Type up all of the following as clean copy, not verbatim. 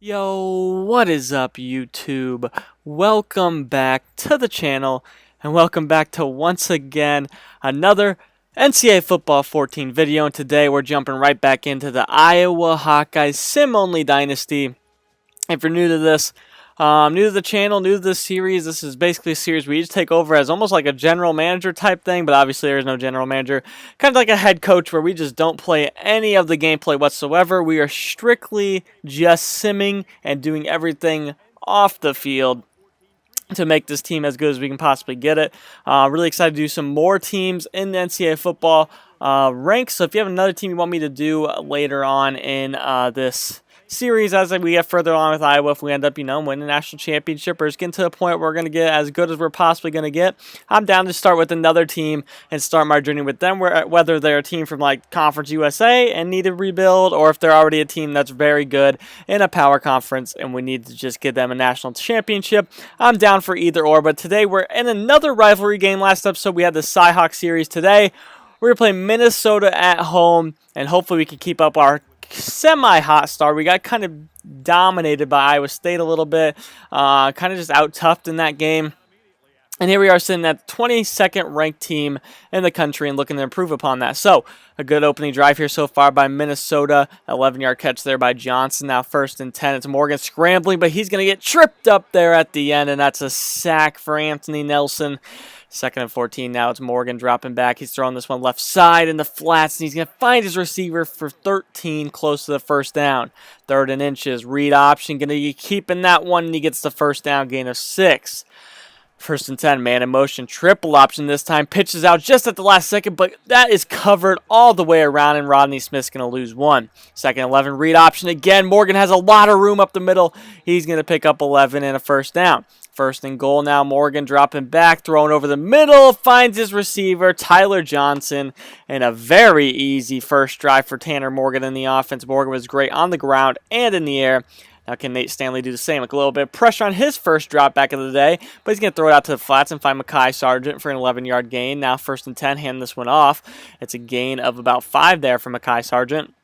Yo, what is up, YouTube? Welcome back to the channel, and welcome back to once again another NCAA Football 14 video. And today we're jumping right back into the Iowa Hawkeyes Sim-Only Dynasty. If you're new to this, new to the channel, new to this series, this is basically a series where you just take over as almost like a general manager type thing, but obviously there's no general manager. Kind of like a head coach where we just don't play any of the gameplay whatsoever. We are strictly just simming and doing everything off the field to make this team as good as we can possibly get it. Really excited to do some more teams in the NCAA football ranks. So if you have another team you want me to do later on in this series as we get further on with Iowa, if we end up, winning a national championship or just getting to the point where we're going to get as good as we're possibly going to get, I'm down to start with another team and start my journey with them, whether they're a team from like Conference USA and need to rebuild, or if they're already a team that's very good in a power conference and we need to just get them a national championship. I'm down for either or, but today we're in another rivalry game. Last episode we had the Cy-Hawk series. Today we're going to play Minnesota at home, and hopefully we can keep up our semi-hot start. We got kind of dominated by Iowa State a little bit, kind of just out-toughed in that game. And here we are sitting at the 22nd ranked team in the country and looking to improve upon that. So, a good opening drive here so far by Minnesota. 11-yard catch there by Johnson. Now 1st and 10. It's Morgan scrambling, but he's going to get tripped up there at the end, and that's a sack for Anthony Nelson. 2nd and 14. Now it's Morgan dropping back. He's throwing this one left side in the flats, and he's going to find his receiver for 13, close to the first down. 3rd and inches. Read option. Going to be keeping that one, and he gets the first down, gain of 6. 1st and 10, man in motion, triple option this time, pitches out just at the last second, but that is covered all the way around, and Rodney Smith's going to lose 1. 2nd 11, read option again. Morgan has a lot of room up the middle. He's going to pick up 11 and a first down. 1st and goal now, Morgan dropping back, throwing over the middle, finds his receiver, Tyler Johnson, and a very easy first drive for Tanner Morgan in the offense. Morgan was great on the ground and in the air. Now can Nate Stanley do the same? Like a little bit of pressure on his first drop back of the day, but he's going to throw it out to the flats and find Mekhi Sargent for an 11-yard gain. Now 1st and 10, hand this one off. It's a gain of about 5 there for Mekhi Sargent.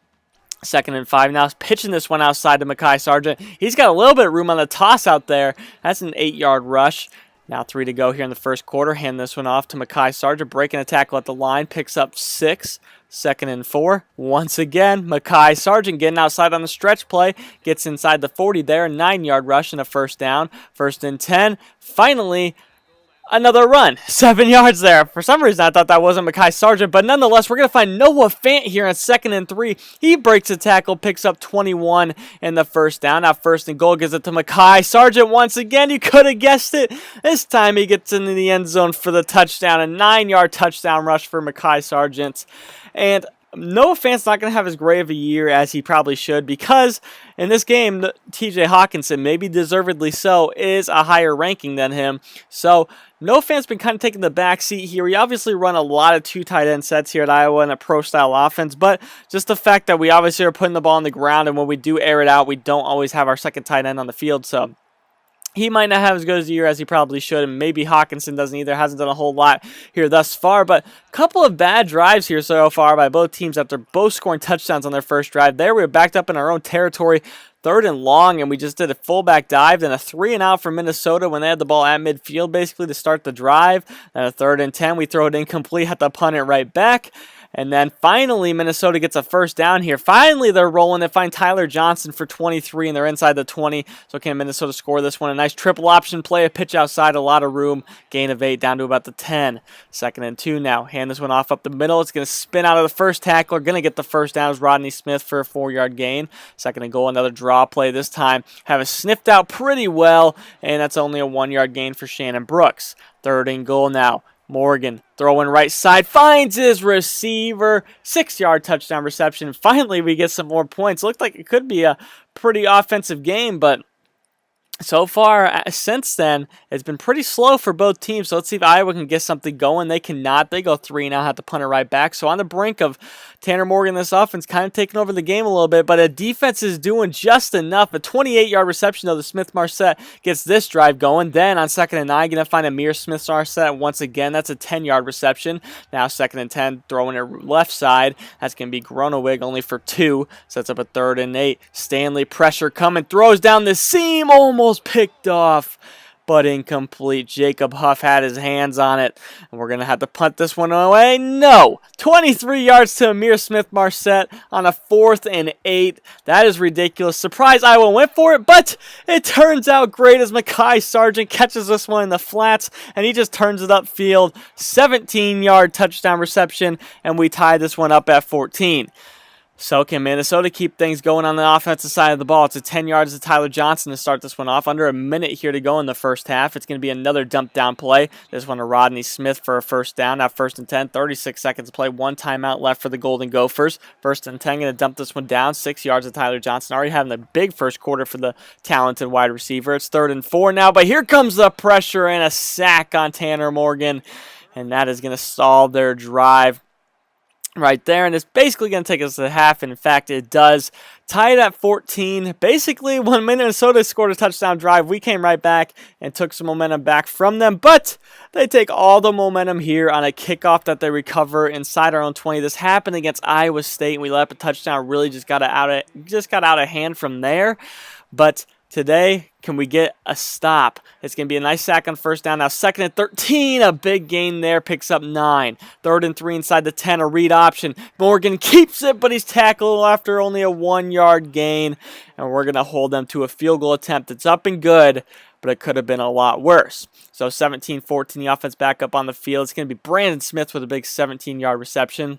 2nd and 5 now, pitching this one outside to Mekhi Sargent. He's got a little bit of room on the toss out there. That's an 8-yard rush. Now 3 to go here in the first quarter. Hand this one off to Mekhi Sargent, breaking a tackle at the line, picks up 6. 2nd and 4. Once again, Mekhi Sargent getting outside on the stretch play. Gets inside the 40 there. A 9-yard rush and a first down. 1st and 10. Finally, another run. 7 yards there. For some reason, I thought that wasn't Mekhi Sargent, but nonetheless, we're going to find Noah Fant here on 2nd and 3. He breaks a tackle, picks up 21 and the first down. Now 1st and goal, gives it to Mekhi Sargent once again. You could have guessed it. This time he gets into the end zone for the touchdown. A 9-yard touchdown rush for Mekhi Sargent. And Noah Fant's not going to have as great of a year as he probably should, because in this game, TJ Hawkinson, maybe deservedly so, is a higher ranking than him. So Noah Fant's been kind of taking the back seat here. We obviously run a lot of 2 tight end sets here at Iowa in a pro-style offense, but just the fact that we obviously are putting the ball on the ground, and when we do air it out, we don't always have our second tight end on the field. So he might not have as good a year as he probably should, and maybe Hawkinson doesn't either. Hasn't done a whole lot here thus far, but a couple of bad drives here so far by both teams after both scoring touchdowns on their first drive. There we were backed up in our own territory, 3rd and long, and we just did a fullback dive, then a 3 and out for Minnesota when they had the ball at midfield basically to start the drive. Then a 3rd and 10, we throw it incomplete, had to punt it right back. And then finally, Minnesota gets a first down here. Finally, they're rolling. They find Tyler Johnson for 23, and they're inside the 20. So can Minnesota score this one? A nice triple option play, a pitch outside, a lot of room. Gain of 8 down to about the 10. 2nd and 2 now. Hand this one off up the middle. It's going to spin out of the first tackler. Going to get the first down is Rodney Smith for a 4-yard gain. 2nd and goal, another draw play this time. Have it sniffed out pretty well, and that's only a 1-yard gain for Shannon Brooks. 3rd and goal now. Morgan throwing right side, finds his receiver, 6-yard touchdown reception. Finally, we get some more points. Looked like it could be a pretty offensive game, but So far, since then, it's been pretty slow for both teams. So let's see if Iowa can get something going. They cannot. They go 3 now, have to punt it right back. So on the brink of Tanner Morgan, this offense kind of taking over the game a little bit, but a defense is doing just enough. A 28-yard reception, though, the Smith-Marset gets this drive going. Then on 2nd and 9, going to find Amir Smith-Marset once again. That's a 10-yard reception. Now 2nd and 10, throwing it left side. That's going to be Gronewig only for 2. Sets up a 3rd and 8. Stanley, pressure coming, throws down the seam, almost picked off, but incomplete. Jacob Huff had his hands on it, and we're going to have to punt this one away. No! 23 yards to Amir Smith-Marset on a 4th and 8. That is ridiculous. Surprise, Iowa went for it, but it turns out great as Mekhi Sargent catches this one in the flats, and he just turns it upfield. 17-yard touchdown reception, and we tie this one up at 14. So can Minnesota keep things going on the offensive side of the ball? It's a 10 yards to Tyler Johnson to start this one off. Under a minute here to go in the first half. It's going to be another dump down play. This one to Rodney Smith for a first down. Now 1st and 10, 36 seconds to play. 1 timeout left for the Golden Gophers. 1st and 10, going to dump this one down. 6 yards to Tyler Johnson. Already having a big first quarter for the talented wide receiver. It's 3rd and 4 now, but here comes the pressure and a sack on Tanner Morgan. And that is going to stall their drive right there, and it's basically going to take us to the half. In fact, it does. Tie it at 14. Basically, when Minnesota scored a touchdown drive, we came right back and took some momentum back from them, but they take all the momentum here on a kickoff that they recover inside our own 20. This happened against Iowa State, and we let up a touchdown. Really just got out of hand from there, but today, can we get a stop? It's going to be a nice sack on 1st down. Now 2nd and 13, a big gain there, picks up 9. 3rd and 3 inside the 10, a read option. Morgan keeps it, but he's tackled after only a 1-yard gain. And we're going to hold them to a field goal attempt. It's up and good, but it could have been a lot worse. So 17-14, the offense back up on the field. It's going to be Brandon Smith with a big 17-yard reception.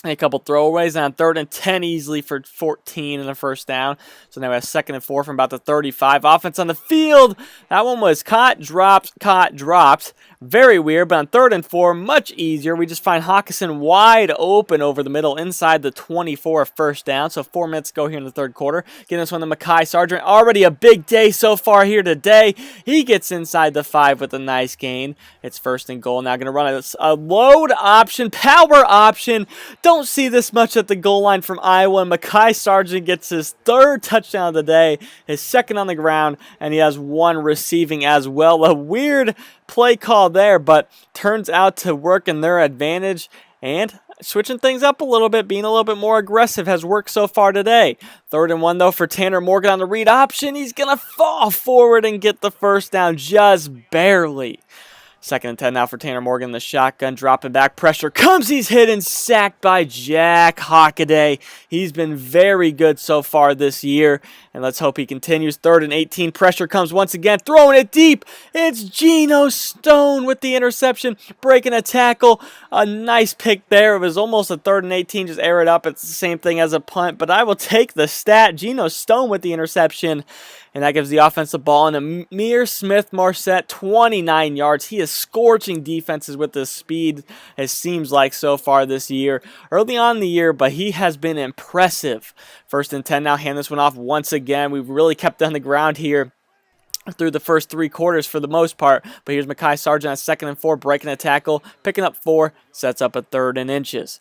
And a couple throwaways, and on 3rd and 10 easily for 14 and a first down. So now we have 2nd and 4 from about the 35. Offense on the field. That one was caught, dropped. Very weird, but on 3rd and 4, much easier. We just find Hawkeyes wide open over the middle inside the 24 first down. So 4 minutes to go here in the 3rd quarter. Getting this one to Mekhi Sargent. Already a big day so far here today. He gets inside the 5 with a nice gain. It's 1st and goal. Now going to run a load option, power option. Don't see this much at the goal line from Iowa. Mekhi Sargent gets his 3rd touchdown of the day, his 2nd on the ground, and he has 1 receiving as well. A weird play call there, but turns out to work in their advantage. And switching things up a little bit, being a little bit more aggressive has worked so far today. 3rd and 1 though for Tanner Morgan on the read option. He's going to fall forward and get the first down just barely. 2nd and 10 now for Tanner Morgan. The shotgun dropping back. Pressure comes. He's hit and sacked by Jack Hawkeyes. He's been very good so far this year, and let's hope he continues. 3rd and 18. Pressure comes once again. Throwing it deep. It's Geno Stone with the interception. Breaking a tackle. A nice pick there. It was almost a 3rd and 18. Just air it up. It's the same thing as a punt, but I will take the stat. Geno Stone with the interception. And that gives the offense the ball. And Amir Smith-Marset, 29 yards. He is scorching defenses with his speed, it seems like, so far this year. Early on in the year, but he has been impressive. 1st and 10 now. Hand this one off once again. We've really kept on the ground here through the first 3 quarters for the most part. But here's Mekhi Sargent on 2nd and 4, breaking a tackle, picking up 4, sets up a 3rd and inches.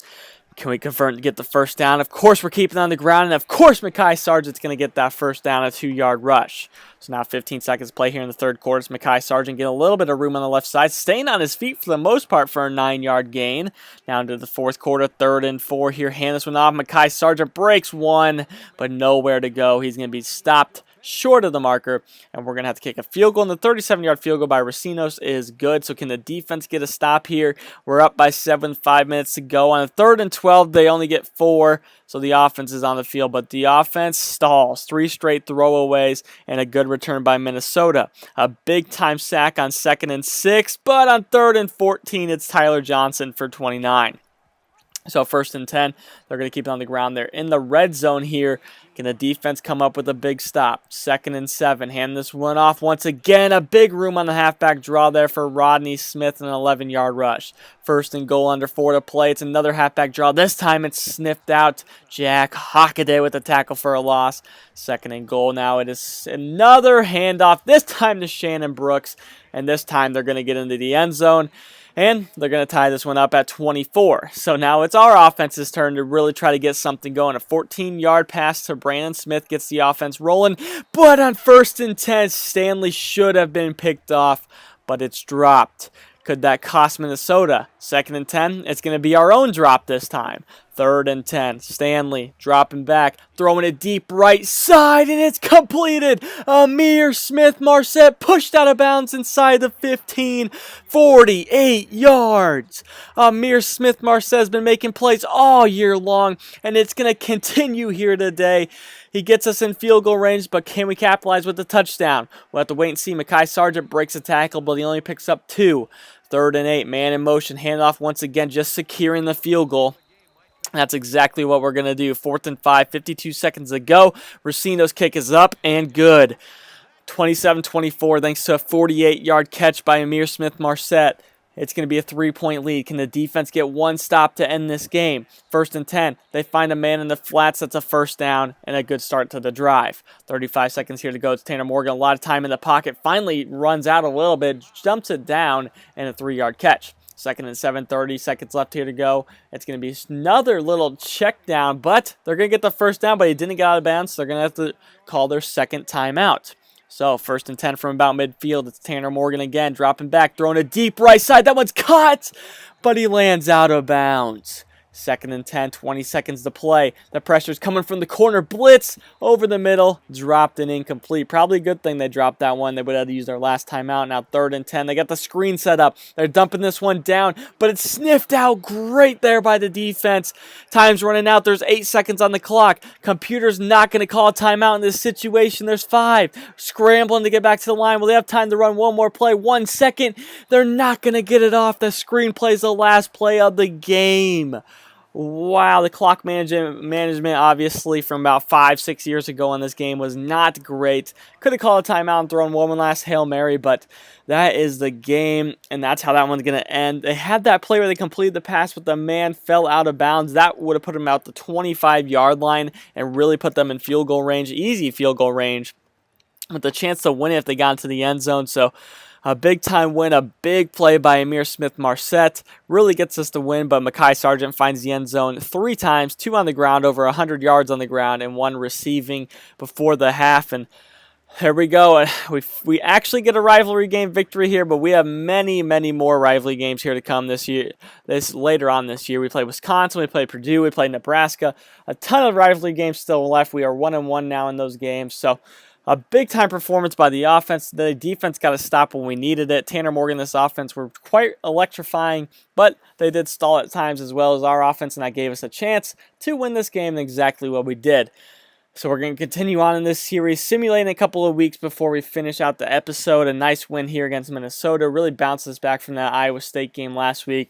Can we convert and get the first down? Of course, we're keeping it on the ground, and of course, Mekhi Sargent's going to get that first down, a 2-yard rush. So now 15 seconds to play here in the 3rd quarter. It's Mekhi Sargent getting a little bit of room on the left side, staying on his feet for the most part for a 9-yard gain. Now into the 4th quarter, 3rd and 4 here. Hand this one off. Mekhi Sargent breaks 1, but nowhere to go. He's going to be stopped short of the marker, and we're going to have to kick a field goal. And the 37-yard field goal by Racinos is good. So can the defense get a stop here? We're up by 7, 5 minutes to go. On the 3rd and 12, they only get 4, so the offense is on the field, but the offense stalls. 3 straight throwaways and a good return by Minnesota. A big-time sack on 2nd and 6, but on 3rd and 14, it's Tyler Johnson for 29. So 1st and 10, they're going to keep it on the ground. They're in the red zone here. Can the defense come up with a big stop? 2nd and 7. Hand this one off once again. A big room on the halfback draw there for Rodney Smith, an 11-yard rush. 1st and goal, under 4 to play. It's another halfback draw. This time it's sniffed out. Jack Hawkeyes with the tackle for a loss. 2nd and goal now. It is another handoff, this time to Shannon Brooks. And this time they're going to get into the end zone. And they're going to tie this one up at 24. So now it's our offense's turn to really try to get something going. A 14-yard pass to Brandon Smith gets the offense rolling. But on 1st and 10, Stanley should have been picked off, but it's dropped. Could that cost Minnesota? 2nd and 10, it's going to be our own drop this time. 3rd and 10, Stanley dropping back, throwing it deep right side, and it's completed. Ihmir Smith-Marsette pushed out of bounds inside the 15, 48 yards. Ihmir Smith-Marsette has been making plays all year long, and it's going to continue here today. He gets us in field goal range, but can we capitalize with the touchdown? We'll have to wait and see. Mekhi Sargent breaks a tackle, but he only picks up 2. 3rd and 8, man in motion, handoff once again, just securing the field goal. That's exactly what we're going to do. 4th and 5, 52 seconds to go. Racino's kick is up and good. 27-24 thanks to a 48-yard catch by Ihmir Smith-Marsette. It's going to be a 3-point lead. Can the defense get one stop to end this game? 1st and 10. They find a man in the flats. That's a 1st down and a good start to the drive. 35 seconds here to go. It's Tanner Morgan. A lot of time in the pocket. Finally runs out a little bit. Jumps it down and a 3-yard catch. 2nd and 7, 30 seconds left here to go. It's going to be another little check down, but they're going to get the 1st down, but he didn't get out of bounds, so they're going to have to call their 2nd timeout. So 1st and 10 from about midfield. It's Tanner Morgan again, dropping back, throwing a deep right side. That one's caught, but he lands out of bounds. 2nd and 10, 20 seconds to play. The pressure's coming from the corner. Blitz over the middle. Dropped and incomplete. Probably a good thing they dropped that one. They would have to use their last timeout. Now 3rd and 10. They got the screen set up. They're dumping this one down, but it's sniffed out great there by the defense. Time's running out. There's 8 seconds on the clock. Computer's not going to call a timeout in this situation. There's 5. Scrambling to get back to the line. Will they have time to run one more play? 1 second. They're not going to get it off. The screen plays the last play of the game. Wow, the clock management obviously from about 5-6 years ago in this game was not great. Could have called a timeout and thrown one last Hail Mary, but that is the game, and that's how that one's going to end. They had that play where they completed the pass, but the man fell out of bounds. That would have put him out the 25-yard line and really put them in field goal range, easy field goal range, with the chance to win it if they got into the end zone. So a big-time win, a big play by Ihmir Smith-Marsette. Really gets us the win, but Mekhi Sargent finds the end zone 3 times, 2 on the ground, over 100 yards on the ground, and 1 receiving before the half. And here we go. We actually get a rivalry game victory here, but we have many, many more rivalry games here to come this year. Later on this year, we play Wisconsin, we play Purdue, we play Nebraska. A ton of rivalry games still left. We are 1-1 now in those games. So a big-time performance by the offense. The defense got to stop when we needed it. Tanner Morgan, this offense, were quite electrifying, but they did stall at times as well as our offense, and that gave us a chance to win this game exactly what we did. So we're going to continue on in this series, simulating a couple of weeks before we finish out the episode. A nice win here against Minnesota. Really bounced us back from that Iowa State game last week.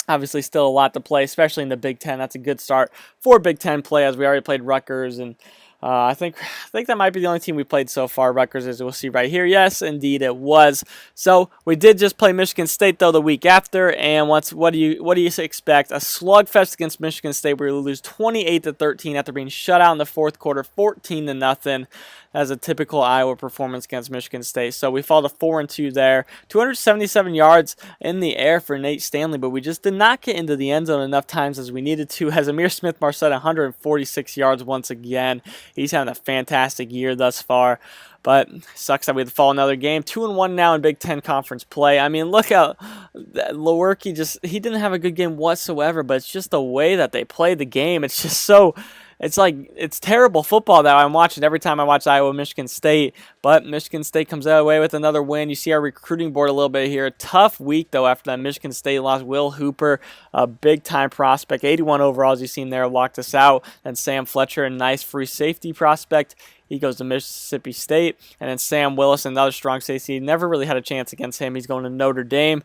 Obviously still a lot to play, especially in the Big Ten. That's a good start for Big Ten play, as we already played Rutgers, and I think that might be the only team we played so far, Rutgers, as we'll see right here. Yes, indeed it was. So we did just play Michigan State, though, the week after. And what do you expect? A slugfest against Michigan State where we lose 28-13 after being shut out in the 4th quarter, 14-0. As a typical Iowa performance against Michigan State. So we fall to 4-2 there. 277 yards in the air for Nate Stanley, but we just did not get into the end zone enough times as we needed to. As Ihmir Smith-Marsette, 146 yards once again. He's having a fantastic year thus far. But sucks that we had to fall another game. 2-1 now in Big Ten Conference play. I mean, look how Lewerke he didn't have a good game whatsoever, but it's just the way that they played the game. It's just so... It's terrible football that I'm watching every time I watch Iowa-Michigan State, but Michigan State comes away with another win. You see our recruiting board a little bit here. Tough week, though, after that Michigan State loss. Will Hooper, a big-time prospect, 81 overall, as you've seen there, locked us out. And Sam Fletcher, a nice free safety prospect. He goes to Mississippi State. And then Sam Willis, another strong safety. Never really had a chance against him. He's going to Notre Dame.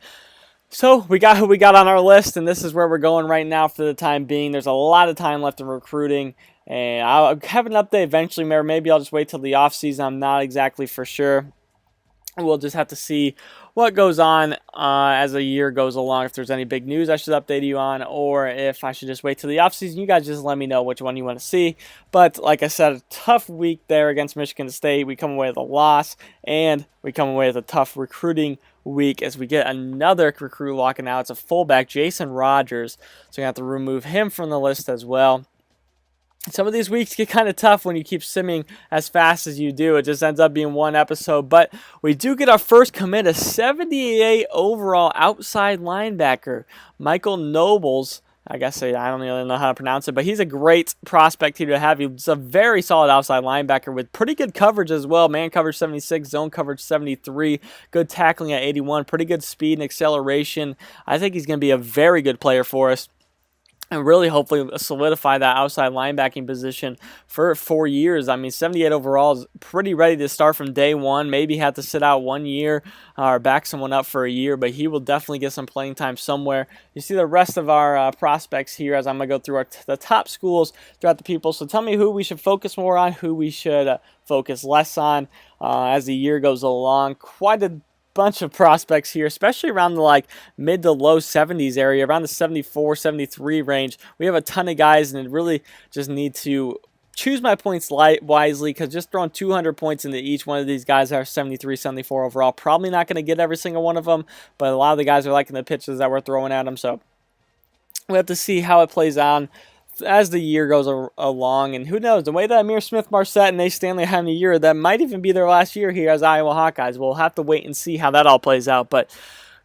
So we got who we got on our list, and this is where we're going right now for the time being. There's a lot of time left in recruiting. And I'll have an update eventually, or maybe I'll just wait till the offseason. I'm not exactly for sure. We'll just have to see what goes on as the year goes along. If there's any big news I should update you on, or if I should just wait till the offseason. You guys just let me know which one you want to see. But like I said, a tough week there against Michigan State. We come away with a loss, and we come away with a tough recruiting week as we get another recruit locking out. It's a fullback, Jason Rogers. So we have to remove him from the list as well. Some of these weeks get kind of tough when you keep simming as fast as you do. It just ends up being one episode. But we do get our first commit, a 78 overall outside linebacker, Michael Nobles. I guess I don't really know how to pronounce it, but he's a great prospect here to have. He's a very solid outside linebacker with pretty good coverage as well. Man coverage 76, zone coverage 73, good tackling at 81, pretty good speed and acceleration. I think he's going to be a very good player for us, and really hopefully solidify that outside linebacking position for 4 years. I mean, 78 overall is pretty ready to start from day one. Maybe have to sit out 1 year or back someone up for a year, but he will definitely get some playing time somewhere. You see the rest of our prospects here as I'm going to go through the top schools throughout the people. So tell me who we should focus more on, who we should focus less on as the year goes along. Quite a bunch of prospects here, especially around the mid to low 70s area, around the 74, 73 range. We have a ton of guys, and really just need to choose my points wisely, because just throwing 200 points into each one of these guys that are 73, 74 overall, probably not going to get every single one of them, but a lot of the guys are liking the pitches that we're throwing at them, so we have to see how it plays on as the year goes along. And who knows, the way that Amir Smith-Marset and Nate Stanley are having a year, that might even be their last year here as Iowa Hawkeyes. We'll have to wait and see how that all plays out, but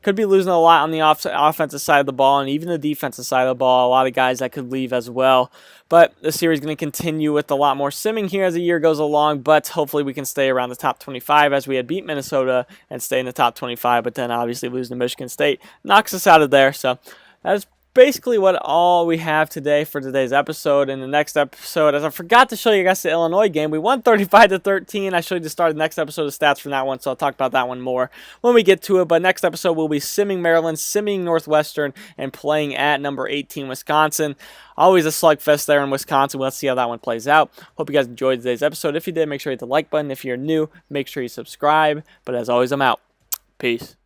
could be losing a lot on the offensive side of the ball, and even the defensive side of the ball. A lot of guys that could leave as well. But the series is going to continue with a lot more simming here as the year goes along, but hopefully we can stay around the top 25 as we had beat Minnesota and stay in the top 25, but then obviously losing to Michigan State knocks us out of there. So that is basically what all we have today for today's episode. In the next episode, as I forgot to show you guys the Illinois game, we won 35-13. I showed you the start of the next episode of stats from that one, so I'll talk about that one more when we get to it. But next episode, we'll be simming Maryland, simming Northwestern, and playing at number 18 Wisconsin. Always a slugfest there in Wisconsin. Let's see how that one plays out. Hope you guys enjoyed today's episode. If you did, make sure you hit the like button. If you're new, make sure you subscribe. But as always, I'm out. Peace.